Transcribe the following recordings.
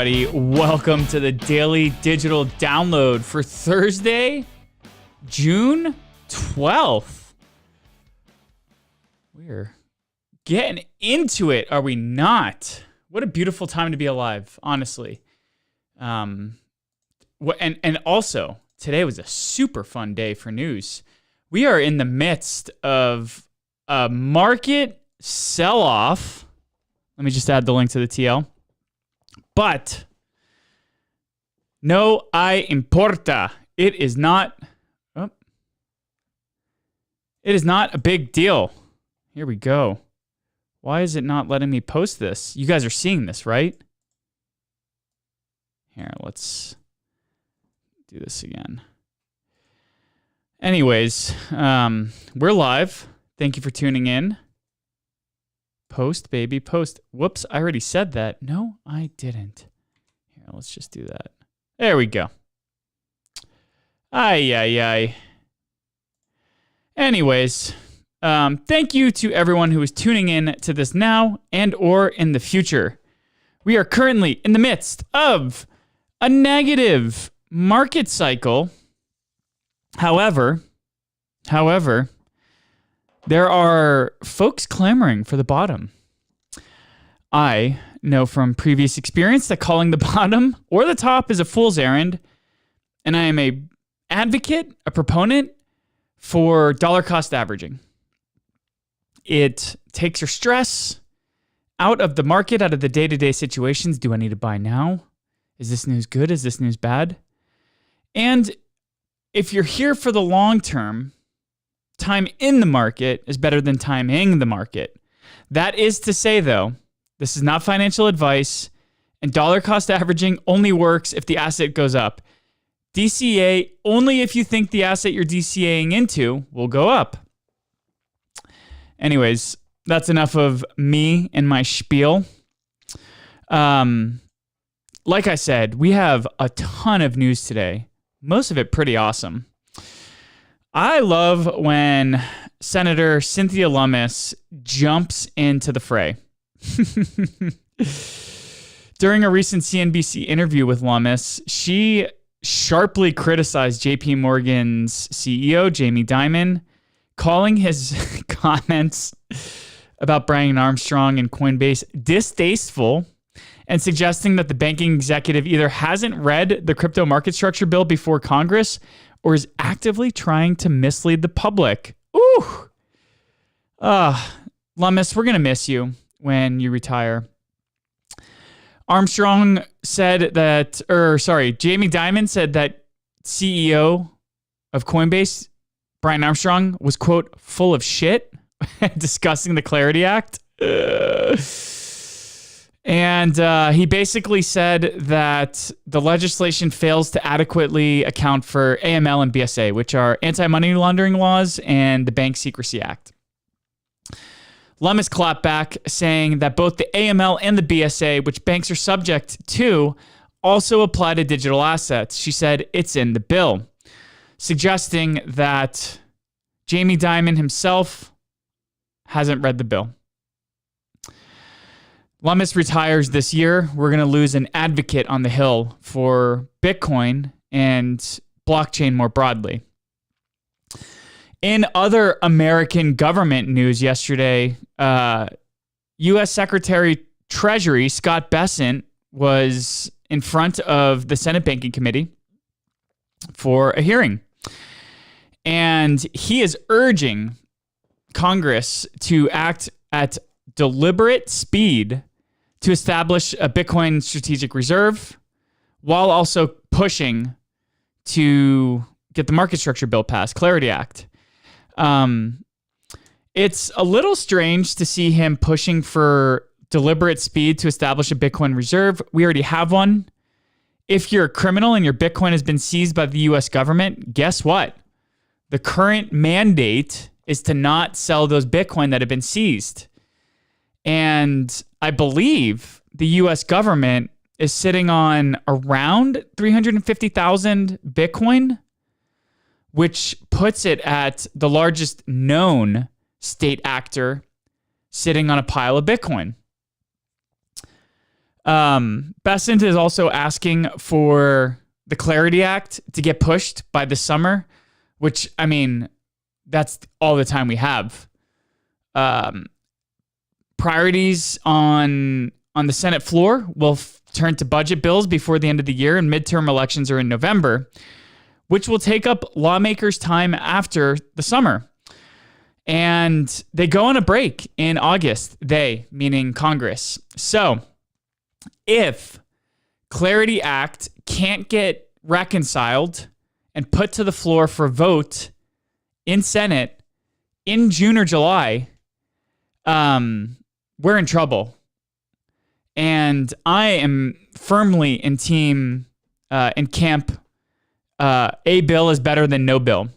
Welcome to the Daily Digital Download for Thursday, June 12th. We're getting into it, are we not? What a beautiful time to be alive, honestly. And also, today was a super fun day for news. We are in the midst of a market sell-off. Let me just add the link to the TL. But no importa. It is not a big deal. Here we go. Why is it not letting me post this? You guys are seeing this, right? Here, let's do this again. Anyways, we're live. Thank you for tuning in. Post, baby, post. Whoops, I already said that. No, I didn't. Here, let's just do that. There we go. Ay. Anyways, thank you to everyone who is tuning in to this now and or in the future. We are currently in the midst of a negative market cycle. However, there are folks clamoring for the bottom. I know from previous experience that calling the bottom or the top is a fool's errand, and I am a proponent for dollar cost averaging. It takes your stress out of the market, out of the day-to-day situations. Do I need to buy now? Is this news good? Is this news bad? And if you're here for the long term, time in the market is better than timing the market. That is to say, though, this is not financial advice, and dollar cost averaging only works if the asset goes up. DCA only if you think the asset you're DCAing into will go up. Anyways, that's enough of me and my spiel. Like I said, we have a ton of news today. Most of it pretty awesome. I love when Senator Cynthia Lummis jumps into the fray. During a recent CNBC interview with Lummis, she sharply criticized JP Morgan's CEO, Jamie Dimon, calling his comments about Brian Armstrong and Coinbase distasteful and suggesting that the banking executive either hasn't read the crypto market structure bill before Congress or is actively trying to mislead the public. Ooh. Lummis, we're going to miss you when you retire. Jamie Dimon said that CEO of Coinbase, Brian Armstrong, was, quote, full of shit, discussing the CLARITY Act. And he basically said that the legislation fails to adequately account for AML and BSA, which are anti-money laundering laws and the Bank Secrecy Act. Lummis clapped back, saying that both the AML and the BSA, which banks are subject to, also apply to digital assets. She said it's in the bill, suggesting that Jamie Dimon himself hasn't read the bill. Lummis retires this year. We're going to lose an advocate on the Hill for Bitcoin and blockchain more broadly. In other American government news yesterday, U.S. Secretary Treasury Scott Bessent was in front of the Senate Banking Committee for a hearing. And he is urging Congress to act at deliberate speed to establish a Bitcoin strategic reserve while also pushing to get the market structure bill passed, CLARITY Act. It's a little strange to see him pushing for deliberate speed to establish a Bitcoin reserve. We already have one. If you're a criminal and your Bitcoin has been seized by the US government, guess what? The current mandate is to not sell those Bitcoin that have been seized. And I believe the US government is sitting on around 350,000 Bitcoin, which puts it at the largest known state actor sitting on a pile of Bitcoin. Bessent is also asking for the CLARITY Act to get pushed by the summer, which, I mean, that's all the time we have. Priorities on the Senate floor will turn to budget bills before the end of the year, and midterm elections are in November, which will take up lawmakers' time after the summer. And they go on a break in August, they, meaning Congress. So if CLARITY Act can't get reconciled and put to the floor for vote in Senate in June or July, we're in trouble. And I am firmly in camp, a bill is better than no bill.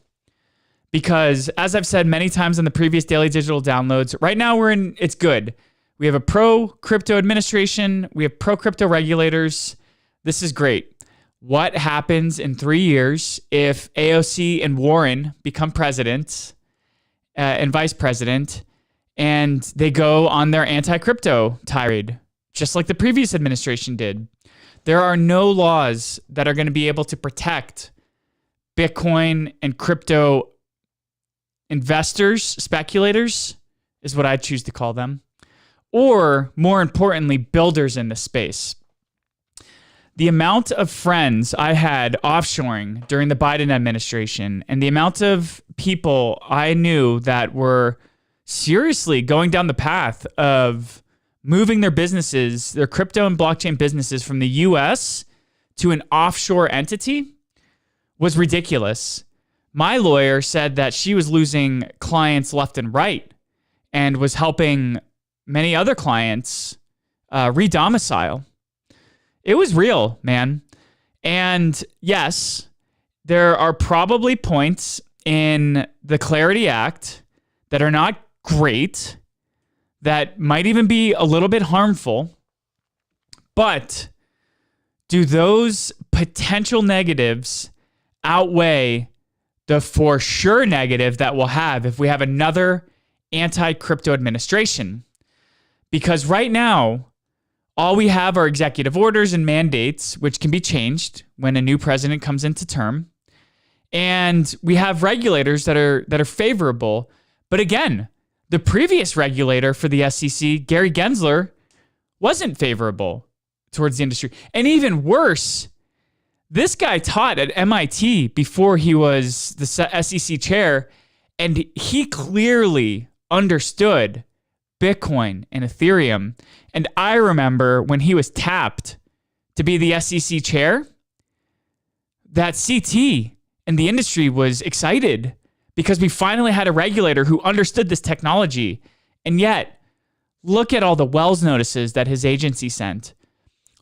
Because as I've said many times in the previous Daily Digital Downloads, right now it's good. We have a pro-crypto administration. We have pro-crypto regulators. This is great. What happens in 3 years if AOC and Warren become president and vice president, and they go on their anti-crypto tirade, just like the previous administration did? There are no laws that are going to be able to protect Bitcoin and crypto investors, speculators, is what I choose to call them, or more importantly, builders in the space. The amount of friends I had offshoring during the Biden administration and the amount of people I knew that were seriously going down the path of moving their businesses, their crypto and blockchain businesses from the US to an offshore entity was ridiculous. My lawyer said that she was losing clients left and right and was helping many other clients re-domicile. It was real, man. And yes, there are probably points in the CLARITY Act that are not great, that might even be a little bit harmful. But do those potential negatives outweigh the for sure negative that we'll have if we have another anti-crypto administration? Because right now, all we have are executive orders and mandates, which can be changed when a new president comes into term. And we have regulators that are favorable. But again, the previous regulator for the SEC, Gary Gensler, wasn't favorable towards the industry. And even worse, this guy taught at MIT before he was the SEC chair, and he clearly understood Bitcoin and Ethereum. And I remember when he was tapped to be the SEC chair, that CT and the industry was excited because we finally had a regulator who understood this technology. And yet, look at all the Wells notices that his agency sent.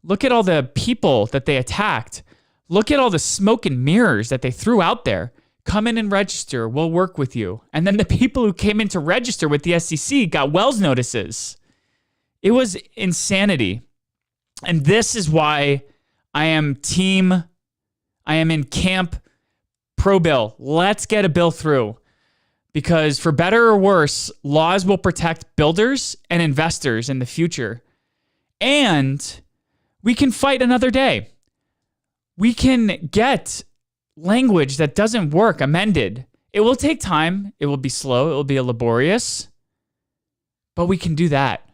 Look at all the people that they attacked. Look at all the smoke and mirrors that they threw out there. Come in and register. We'll work with you. And then the people who came in to register with the SEC got Wells notices. It was insanity. And this is why I am in camp pro-bill. Let's get a bill through. Because for better or worse, laws will protect builders and investors in the future. And we can fight another day. We can get language that doesn't work amended. It will take time. It will be slow. It will be laborious. But we can do that.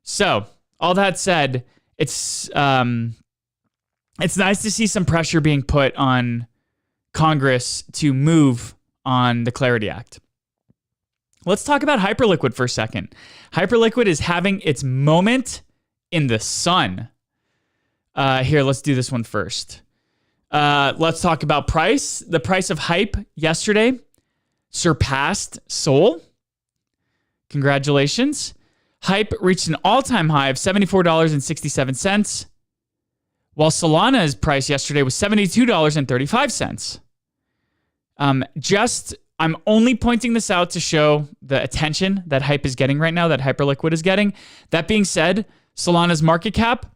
So, all that said, it's nice to see some pressure being put on Congress to move on the CLARITY Act. Let's talk about Hyperliquid for a second. Hyperliquid is having its moment in the sun. Here, let's do this one first. Let's talk about price. The price of Hype yesterday surpassed Sol. Congratulations. Hype reached an all-time high of $74.67, while Solana's price yesterday was $72.35. I'm only pointing this out to show the attention that Hype is getting right now, that Hyperliquid is getting. That being said, Solana's market cap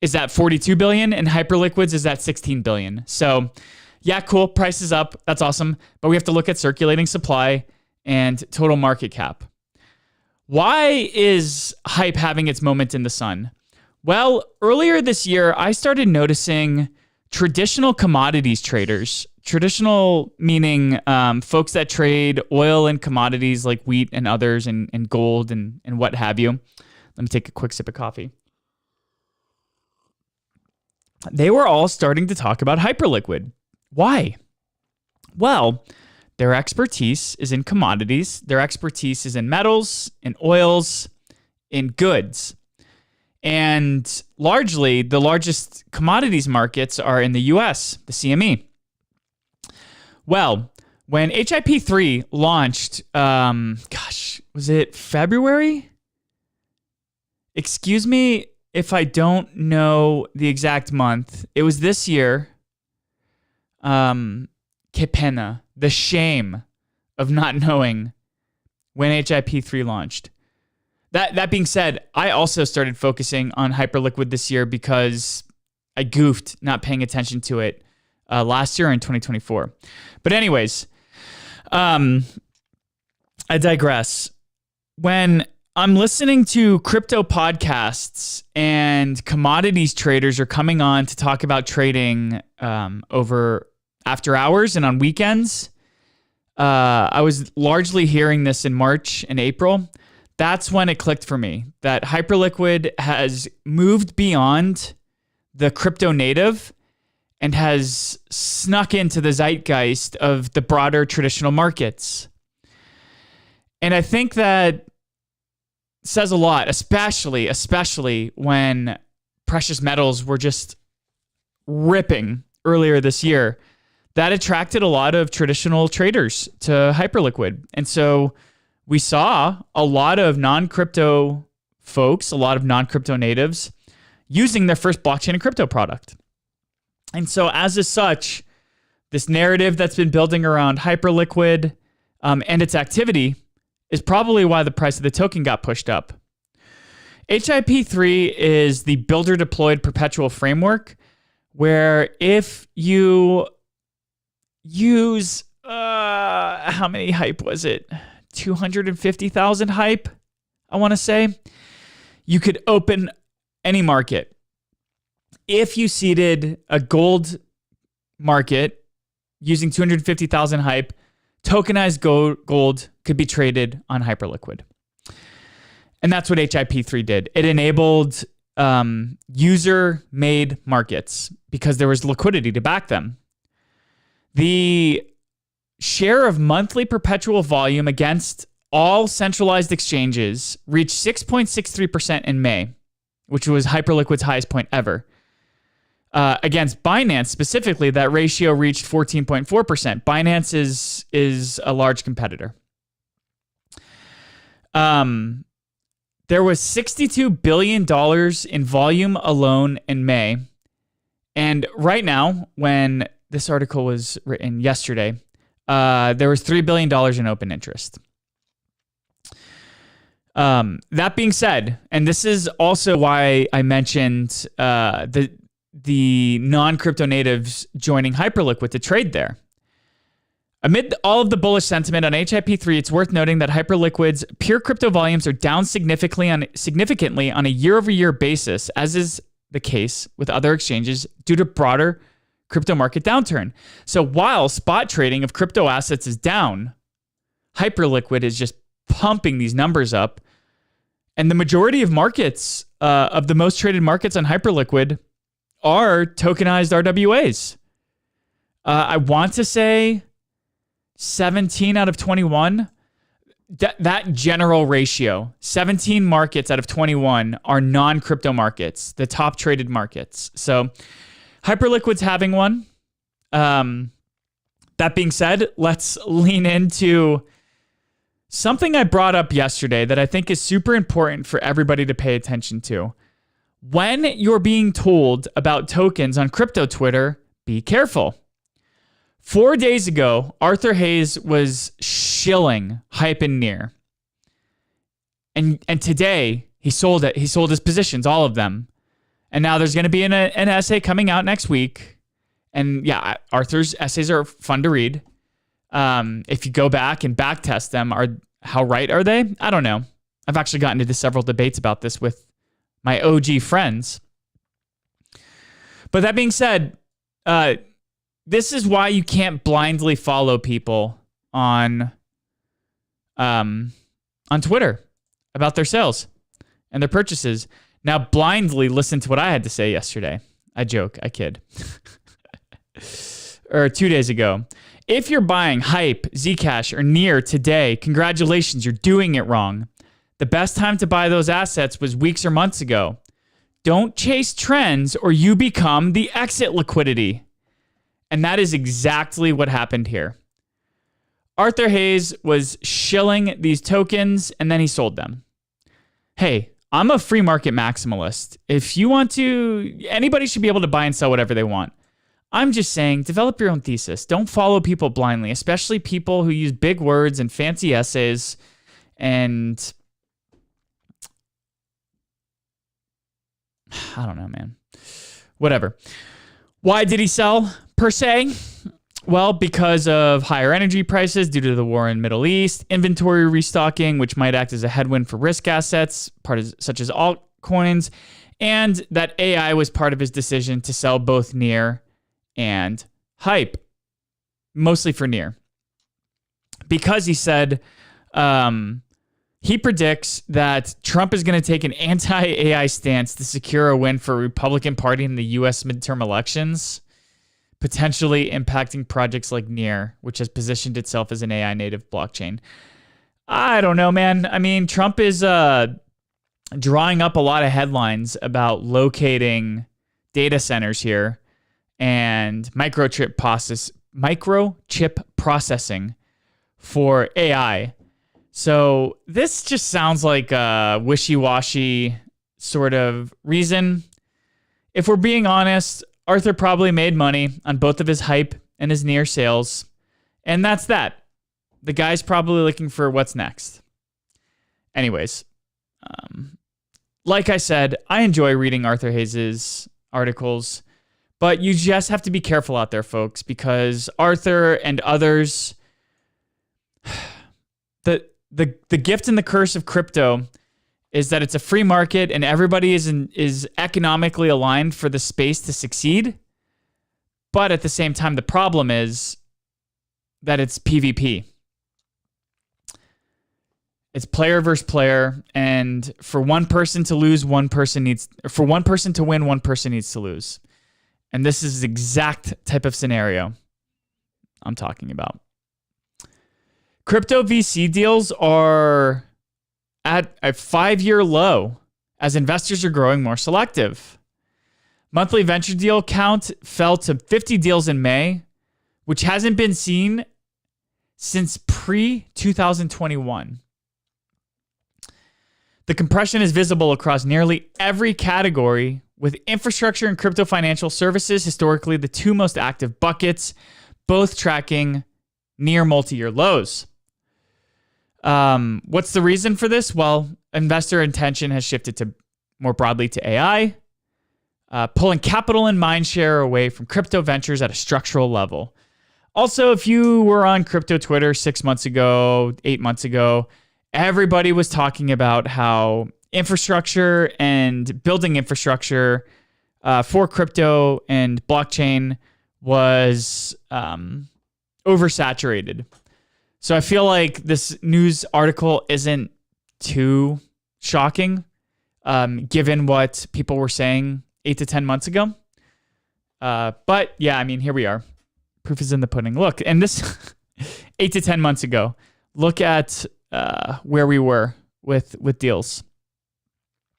is at $42 billion and Hyperliquid's is at $16 billion. So yeah, cool. Price is up. That's awesome. But we have to look at circulating supply and total market cap. Why is Hype having its moment in the sun? Well, earlier this year, I started noticing traditional commodities traders, traditional meaning folks that trade oil and commodities like wheat and others and gold and what have you. Let me take a quick sip of coffee. They were all starting to talk about Hyperliquid. Why? Well, their expertise is in commodities. Their expertise is in metals, in oils, in goods. And largely, the largest commodities markets are in the US, the CME. Well, when HIP-3 launched, was it February? Excuse me if I don't know the exact month. It was this year. Que pena. The shame of not knowing when HIP-3 launched. That being said, I also started focusing on Hyperliquid this year because I goofed not paying attention to it last year in 2024. But anyways, I digress. When I'm listening to crypto podcasts and commodities traders are coming on to talk about trading over after hours and on weekends, I was largely hearing this in March and April. That's when it clicked for me that Hyperliquid has moved beyond the crypto native and has snuck into the zeitgeist of the broader traditional markets. And I think that says a lot, especially when precious metals were just ripping earlier this year. That attracted a lot of traditional traders to Hyperliquid. And so we saw a lot of non-crypto folks, a lot of non-crypto natives using their first blockchain and crypto product. And so as such, this narrative that's been building around Hyperliquid and its activity is probably why the price of the token got pushed up. HIP-3 is the builder deployed perpetual framework where if you use, how many hype was it? 250,000 hype, I want to say. You could open any market. If you seeded a gold market using 250,000 hype, tokenized gold could be traded on Hyperliquid. And that's what HIP-3 did. It enabled user-made markets because there was liquidity to back them. The share of monthly perpetual volume against all centralized exchanges reached 6.63% in May, which was Hyperliquid's highest point ever. Against Binance specifically, that ratio reached 14.4%. Binance is a large competitor. There was $62 billion in volume alone in May. And right now, when this article was written yesterday, there was $3 billion in open interest. That being said, and this is also why I mentioned the non-crypto natives joining Hyperliquid to trade there. Amid all of the bullish sentiment on HIP-3, it's worth noting that Hyperliquid's pure crypto volumes are down significantly on a year-over-year basis, as is the case with other exchanges due to broader crypto market downturn. So while spot trading of crypto assets is down, Hyperliquid is just pumping these numbers up. And the majority of markets, of the most traded markets on Hyperliquid, are tokenized RWAs. I want to say 17 out of 21. That general ratio, 17 markets out of 21 are non-crypto markets, the top traded markets. So Hyperliquid's having one. That being said, let's lean into something I brought up yesterday that I think is super important for everybody to pay attention to. When you're being told about tokens on crypto Twitter, be careful. 4 days ago, Arthur Hayes was shilling Hype and Near. And today, he sold it. He sold his positions, all of them. And now there's going to be an essay coming out next week. And yeah, Arthur's essays are fun to read. If you go back and back test them, how right are they? I don't know. I've actually gotten into several debates about this with my OG friends. But that being said, this is why you can't blindly follow people on Twitter about their sales and their purchases. Now, blindly listen to what I had to say yesterday. I joke, I kid. Or 2 days ago. If you're buying Hype, Zcash, or Near today, congratulations, you're doing it wrong. The best time to buy those assets was weeks or months ago. Don't chase trends or you become the exit liquidity. And that is exactly what happened here. Arthur Hayes was shilling these tokens and then he sold them. Hey, I'm a free market maximalist. If you want to, anybody should be able to buy and sell whatever they want. I'm just saying, develop your own thesis. Don't follow people blindly, especially people who use big words and fancy essays and I don't know, man. Whatever. Why did he sell, per se? Well, because of higher energy prices due to the war in the Middle East, inventory restocking, which might act as a headwind for risk assets, such as altcoins, and that AI was part of his decision to sell both Near and Hype, mostly for Near. Because he said he predicts that Trump is going to take an anti-AI stance to secure a win for the Republican Party in the U.S. midterm elections, potentially impacting projects like Near, which has positioned itself as an AI native blockchain. I don't know, man. I mean, Trump is drawing up a lot of headlines about locating data centers here and microchip processing for AI. So this just sounds like a wishy-washy sort of reason. If we're being honest, Arthur probably made money on both of his Hype and his Near sales. And that's that. The guy's probably looking for what's next. Anyways, like I said, I enjoy reading Arthur Hayes' articles, but you just have to be careful out there, folks, because Arthur and others, the gift and the curse of crypto is that it's a free market and everybody is economically aligned for the space to succeed. But at the same time, the problem is that it's PvP. It's player versus player, and for one person to lose, for one person to win, one person needs to lose. And this is the exact type of scenario I'm talking about. Crypto VC deals are at a 5-year low as investors are growing more selective. Monthly venture deal count fell to 50 deals in May, which hasn't been seen since pre-2021. The compression is visible across nearly every category, with infrastructure and crypto financial services historically the two most active buckets, both tracking near multi-year lows. What's the reason for this? Well, investor attention has shifted to more broadly to AI, pulling capital and mind share away from crypto ventures at a structural level. Also, if you were on crypto Twitter 6 months ago, 8 months ago, everybody was talking about how infrastructure and building infrastructure for crypto and blockchain was oversaturated. So I feel like this news article isn't too shocking, given what people were saying 8 to 10 months ago. But yeah, I mean, here we are. Proof is in the pudding. Look, and this 8 to 10 months ago, look at where we were with deals.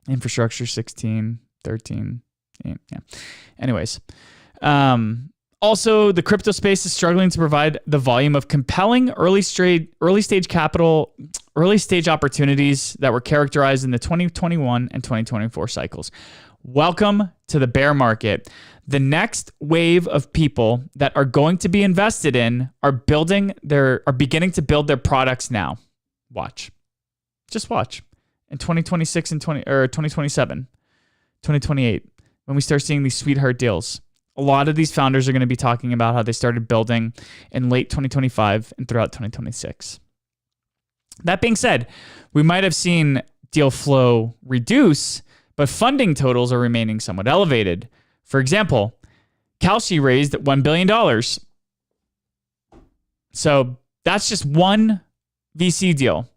Infrastructure 16, 13, yeah. Anyways. Also, the crypto space is struggling to provide the volume of compelling early stage opportunities that were characterized in the 2021 and 2024 cycles. Welcome to the bear market. The next wave of people that are going to be invested in are beginning to build their products now. Watch. Just watch. In 2026 and 2027, 2028, when we start seeing these sweetheart deals. A lot of these founders are going to be talking about how they started building in late 2025 and throughout 2026. That being said, we might have seen deal flow reduce, but funding totals are remaining somewhat elevated. For example, Kalshi raised $1 billion. So that's just one VC deal.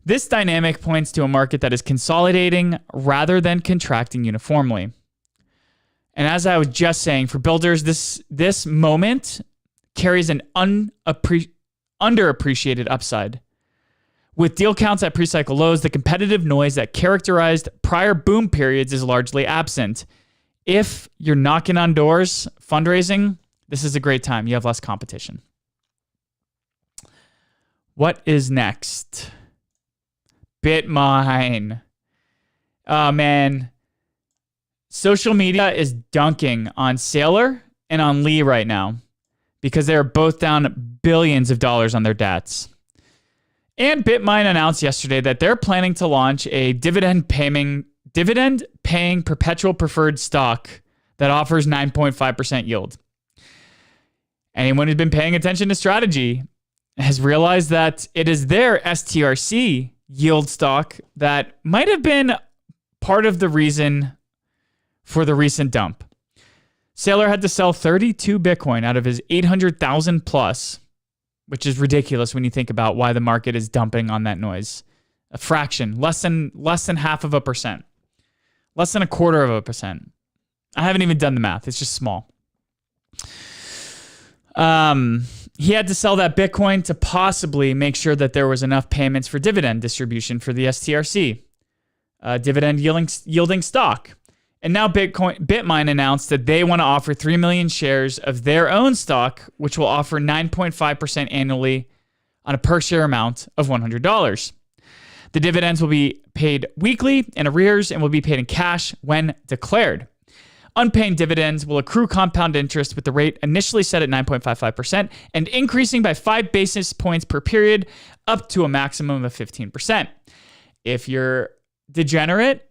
This dynamic points to a market that is consolidating rather than contracting uniformly. And as I was just saying, for builders, this moment carries an underappreciated upside. With deal counts at pre-cycle lows, the competitive noise that characterized prior boom periods is largely absent. If you're knocking on doors, fundraising, this is a great time. You have less competition. What is next? Bitmine. Oh, man. Social media is dunking on Saylor and on Lee right now because they're both down billions of dollars on their DATs. And Bitmine announced yesterday that they're planning to launch a dividend-paying perpetual preferred stock that offers 9.5% yield. Anyone who's been paying attention to strategy has realized that it is their STRC yield stock that might have been part of the reason for the recent dump. Saylor had to sell 32 Bitcoin out of his 800,000 plus, which is ridiculous when you think about why the market is dumping on that noise. A fraction, less than 0.5%, less than 0.25%. I haven't even done the math. It's just small. He had to sell that Bitcoin to possibly make sure that there was enough payments for dividend distribution for the STRC, dividend yielding stock. And now Bitmine announced that they want to offer 3 million shares of their own stock, which will offer 9.5% annually on a per share amount of $100. The dividends will be paid weekly in arrears and will be paid in cash when declared. Unpaid dividends will accrue compound interest with the rate initially set at 9.55% and increasing by 5 basis points per period up to a maximum of 15%. If you're degenerate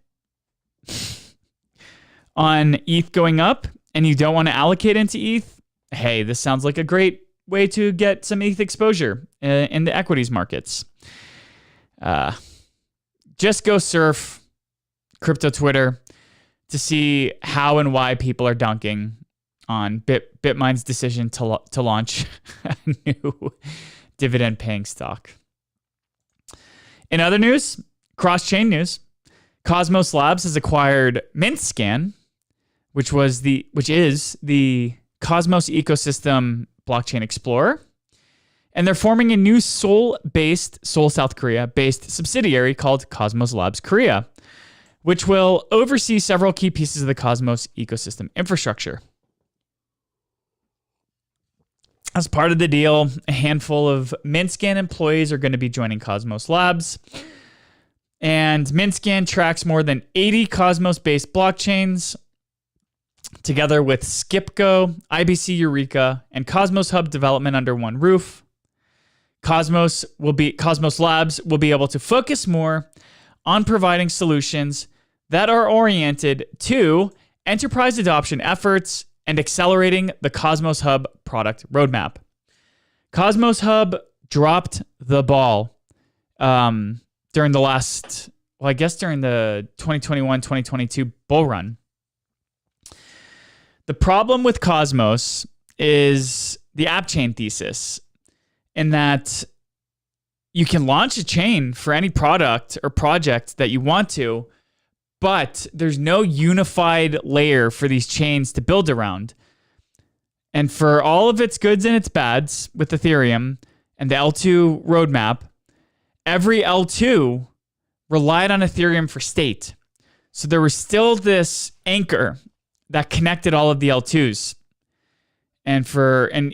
on ETH going up and you don't want to allocate into ETH, hey, this sounds like a great way to get some ETH exposure in the equities markets. Just go surf crypto Twitter to see how and why people are dunking on Bitmine's decision to launch a new dividend-paying stock. In other news, cross-chain news, Cosmos Labs has acquired Mintscan, which is the Cosmos ecosystem blockchain explorer. And they're forming a new Seoul, South Korea-based subsidiary called Cosmos Labs Korea, which will oversee several key pieces of the Cosmos ecosystem infrastructure. As part of the deal, a handful of Mintscan employees are going to be joining Cosmos Labs. And Mintscan tracks more than 80 Cosmos-based blockchains, together with Skipco, IBC Eureka, and Cosmos Hub development under one roof. Cosmos Labs will be able to focus more on providing solutions that are oriented to enterprise adoption efforts and accelerating the Cosmos Hub product roadmap. Cosmos Hub dropped the ball during the 2021-2022 bull run. The problem with Cosmos is the app chain thesis, in that you can launch a chain for any product or project that you want to, but there's no unified layer for these chains to build around. And for all of its goods and its bads with Ethereum and the L2 roadmap, every L2 relied on Ethereum for state. So there was still this anchor that connected all of the L2s. And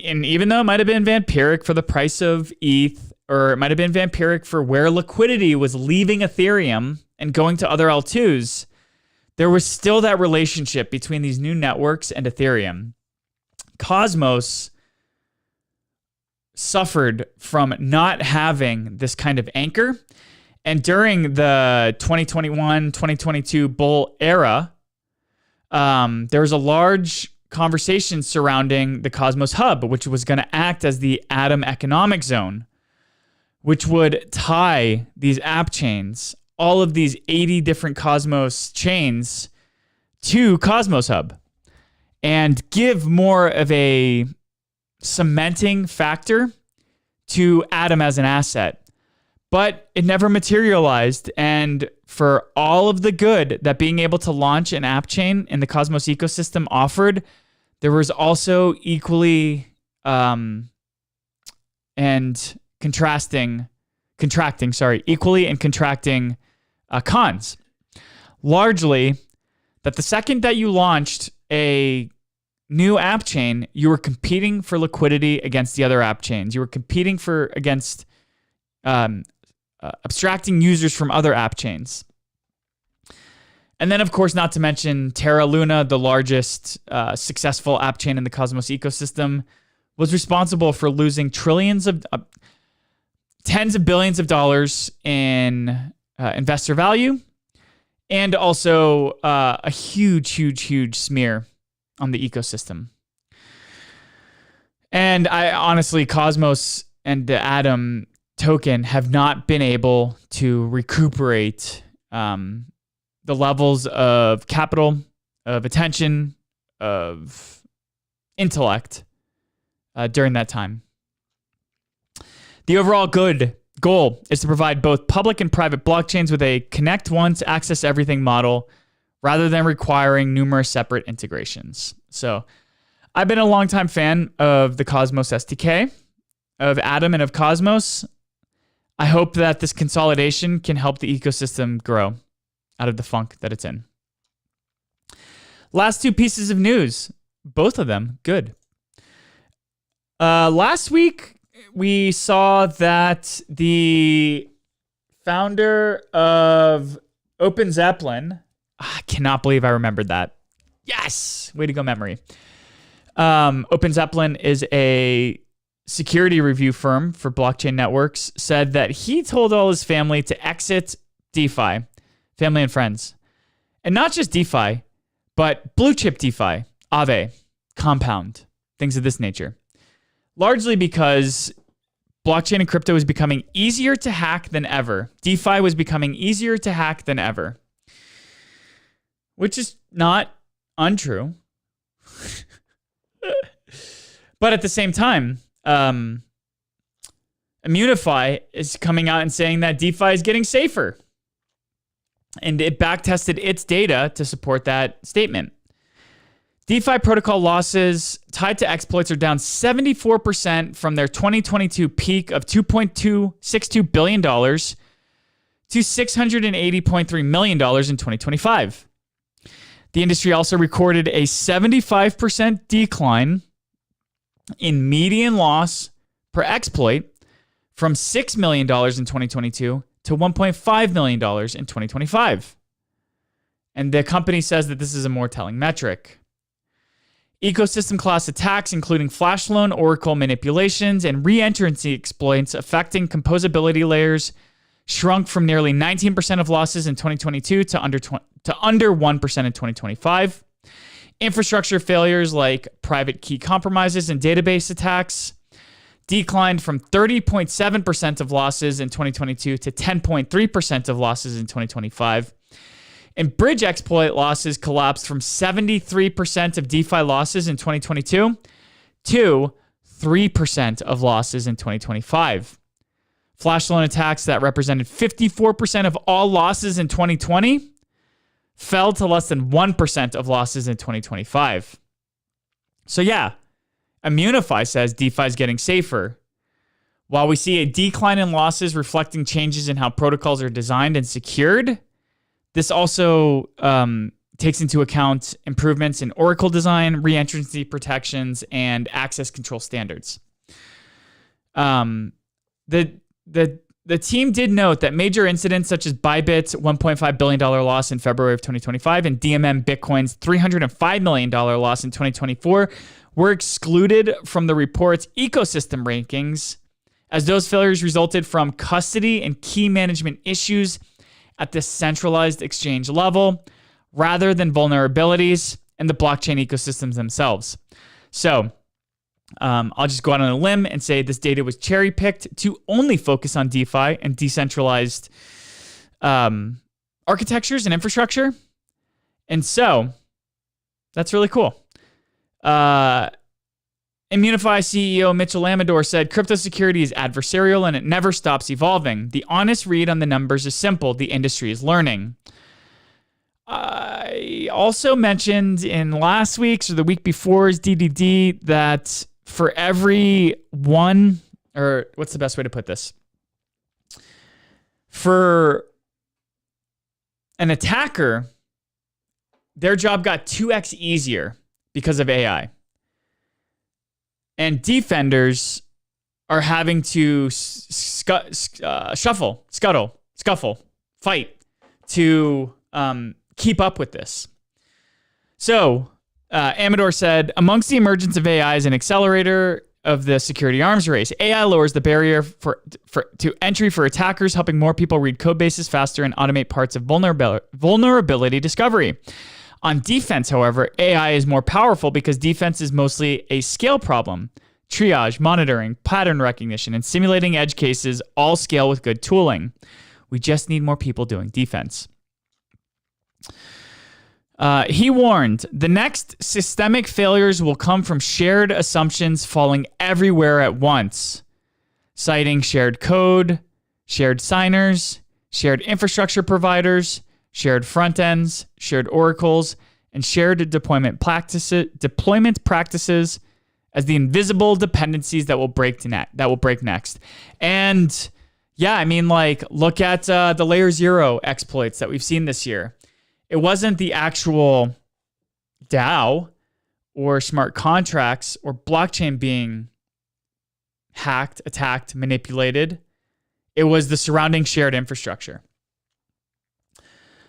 even though it might have been vampiric for the price of ETH, or it might have been vampiric for where liquidity was leaving Ethereum and going to other L2s, there was still that relationship between these new networks and Ethereum. Cosmos suffered from not having this kind of anchor. And during the 2021-2022 bull era, there was a large conversation surrounding the Cosmos Hub, which was going to act as the Atom economic zone, which would tie these app chains all of these 80 different Cosmos chains to Cosmos Hub and give more of a cementing factor to Atom as an asset. But it never materialized. And for all of the good that being able to launch an app chain in the Cosmos ecosystem offered, there was also equally equally and contracting cons. Largely, that the second that you launched a new app chain, you were competing for liquidity against the other app chains. You were competing against abstracting users from other app chains. And then, of course, not to mention Terra Luna, the largest successful app chain in the Cosmos ecosystem, was responsible for losing tens of billions of dollars in investor value, and also a huge smear on the ecosystem. And I honestly, Cosmos and the Atom token have not been able to recuperate the levels of capital, of attention, of intellect during that time. The overall goal is to provide both public and private blockchains with a connect once, access everything model, rather than requiring numerous separate integrations. So I've been a longtime fan of the Cosmos SDK, of Atom, and of Cosmos. I hope that this consolidation can help the ecosystem grow out of the funk that it's in. Last two pieces of news, both of them good. Last week, we saw that the founder of Open Zeppelin, I cannot believe I remembered that. Yes! Way to go, memory. Open Zeppelin is a security review firm for blockchain networks, said that he told all his family to exit DeFi, family and friends. And not just DeFi, but blue chip DeFi, Aave, Compound, things of this nature. Largely because blockchain and crypto is becoming easier to hack than ever. DeFi was becoming easier to hack than ever. Which is not untrue. But at the same time, Immunefi is coming out and saying that DeFi is getting safer. And it backtested its data to support that statement. DeFi protocol losses tied to exploits are down 74% from their 2022 peak of $2.262 billion to $680.3 million in 2025. The industry also recorded a 75% decline in median loss per exploit from $6 million in 2022 to $1.5 million in 2025. And the company says that this is a more telling metric. Ecosystem class attacks, including flash loan, oracle manipulations, and re-entrancy exploits affecting composability layers, shrunk from nearly 19% of losses in 2022 to under 1% in 2025. Infrastructure failures like private key compromises and database attacks declined from 30.7% of losses in 2022 to 10.3% of losses in 2025. And bridge exploit losses collapsed from 73% of DeFi losses in 2022 to 3% of losses in 2025. Flash loan attacks that represented 54% of all losses in 2020 fell to less than 1% of losses in 2025. So yeah, Immunefi says DeFi is getting safer. While we see a decline in losses reflecting changes in how protocols are designed and secured, this also takes into account improvements in oracle design, re-entrancy protections, and access control standards. The team did note that major incidents such as Bybit's $1.5 billion loss in February of 2025 and DMM Bitcoin's $305 million loss in 2024 were excluded from the report's ecosystem rankings, as those failures resulted from custody and key management issues at the centralized exchange level, rather than vulnerabilities in the blockchain ecosystems themselves. So I'll just go out on a limb and say this data was cherry-picked to only focus on DeFi and decentralized architectures and infrastructure. And so that's really cool. Immunefi CEO Mitchell Amador said, crypto security is adversarial and it never stops evolving. The honest read on the numbers is simple. The industry is learning. I also mentioned in last week's or the week before's DDD that for every one, or what's the best way to put this? For an attacker, their job got 2x easier because of AI. And defenders are having to scuffle, fight to keep up with this. So Amador said, amongst the emergence of AI as an accelerator of the security arms race, AI lowers the barrier to entry for attackers, helping more people read code bases faster and automate parts of vulnerability discovery. On defense, however, AI is more powerful because defense is mostly a scale problem. Triage, monitoring, pattern recognition, and simulating edge cases all scale with good tooling. We just need more people doing defense. He warned, the next systemic failures will come from shared assumptions falling everywhere at once, citing shared code, shared signers, shared infrastructure providers, shared front ends, shared oracles, and shared deployment practices as the invisible dependencies that will break next. And yeah, I mean, like, look at the layer 0 exploits that we've seen this year. It wasn't the actual DAO or smart contracts or blockchain being hacked, attacked, manipulated. It was the surrounding shared infrastructure.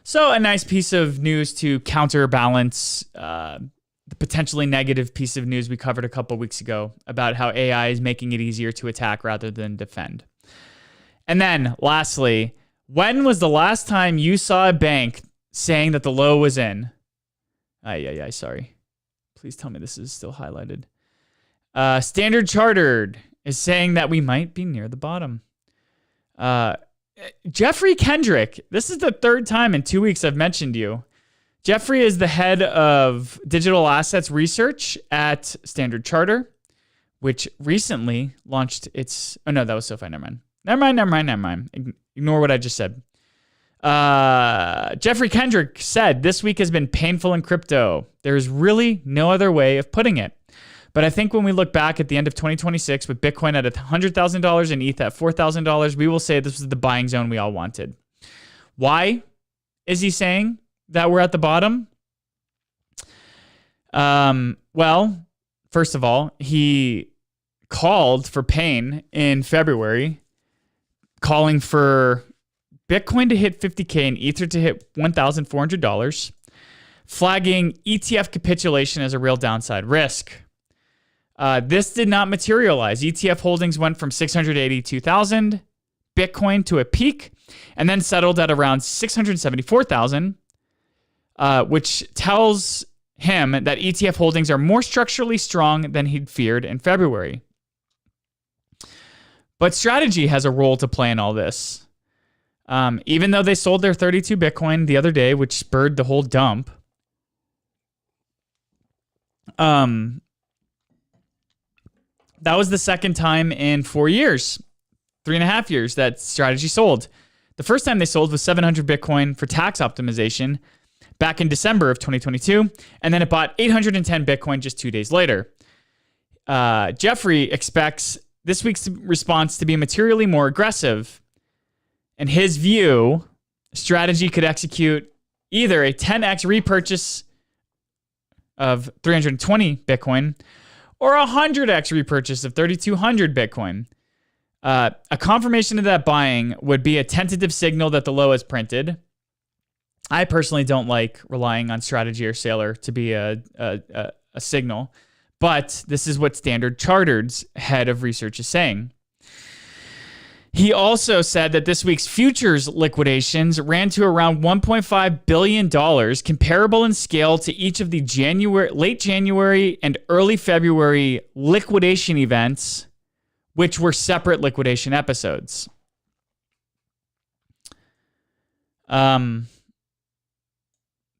So a nice piece of news to counterbalance the potentially negative piece of news we covered a couple weeks ago about how AI is making it easier to attack rather than defend. And then lastly, when was the last time you saw a bank saying that the low was in? Sorry. Please tell me this is still highlighted. Standard Chartered is saying that we might be near the bottom. Jeffrey Kendrick, this is the third time in 2 weeks I've mentioned you. Jeffrey is the head of digital assets research at Standard Chartered, which recently launched its... Oh, no, that was SoFi. Never mind. Ignore what I just said. Jeffrey Kendrick said, this week has been painful in crypto. There's really no other way of putting it. But I think when we look back at the end of 2026 with Bitcoin at $100,000 and ETH at $4,000, we will say this was the buying zone we all wanted. Why is he saying that we're at the bottom? Well, first of all, he called for pain in February, calling for Bitcoin to hit 50K and Ether to hit $1,400, flagging ETF capitulation as a real downside risk. This did not materialize. ETF holdings went from 682,000 Bitcoin to a peak and then settled at around 674,000, which tells him that ETF holdings are more structurally strong than he'd feared in February. But strategy has a role to play in all this. Even though they sold their 32 Bitcoin the other day, which spurred the whole dump, that was the second time in 4 years, 3.5 years, that strategy sold. The first time they sold was 700 Bitcoin for tax optimization back in December of 2022, and then it bought 810 Bitcoin just 2 days later. Jeffrey expects this week's response to be materially more aggressive. In his view, strategy could execute either a 10x repurchase of 320 Bitcoin or a 100x repurchase of 3,200 Bitcoin. A confirmation of that buying would be a tentative signal that the low is printed. I personally don't like relying on strategy or Sailor to be a signal, but this is what Standard Chartered's head of research is saying. He also said that this week's futures liquidations ran to around $1.5 billion, comparable in scale to each of the late January and early February liquidation events, which were separate liquidation episodes.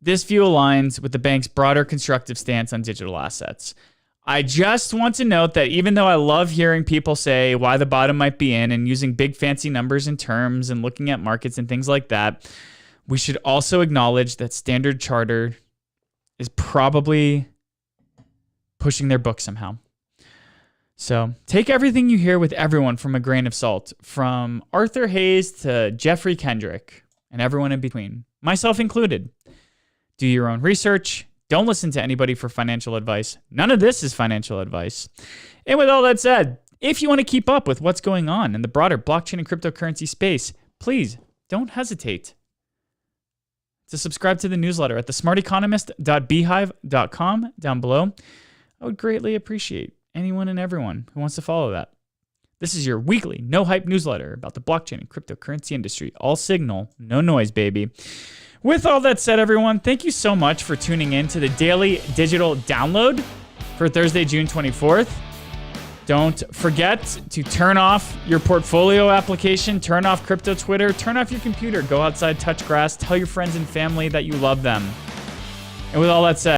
This view aligns with the bank's broader constructive stance on digital assets. I just want to note that even though I love hearing people say why the bottom might be in and using big fancy numbers and terms and looking at markets and things like that, we should also acknowledge that Standard Chartered is probably pushing their book somehow. So take everything you hear with everyone from a grain of salt, from Arthur Hayes to Jeffrey Kendrick and everyone in between, myself included. Do your own research. Don't listen to anybody for financial advice. None of this is financial advice. And with all that said, if you want to keep up with what's going on in the broader blockchain and cryptocurrency space, please don't hesitate to subscribe to the newsletter at thesmarteconomist.beehive.com down below. I would greatly appreciate anyone and everyone who wants to follow that. This is your weekly no hype newsletter about the blockchain and cryptocurrency industry. All signal, no noise, baby. With all that said, everyone, thank you so much for tuning in to the daily digital download for Thursday, June 24th. Don't forget to turn off your portfolio application, turn off crypto Twitter, turn off your computer, go outside, touch grass, tell your friends and family that you love them. And with all that said,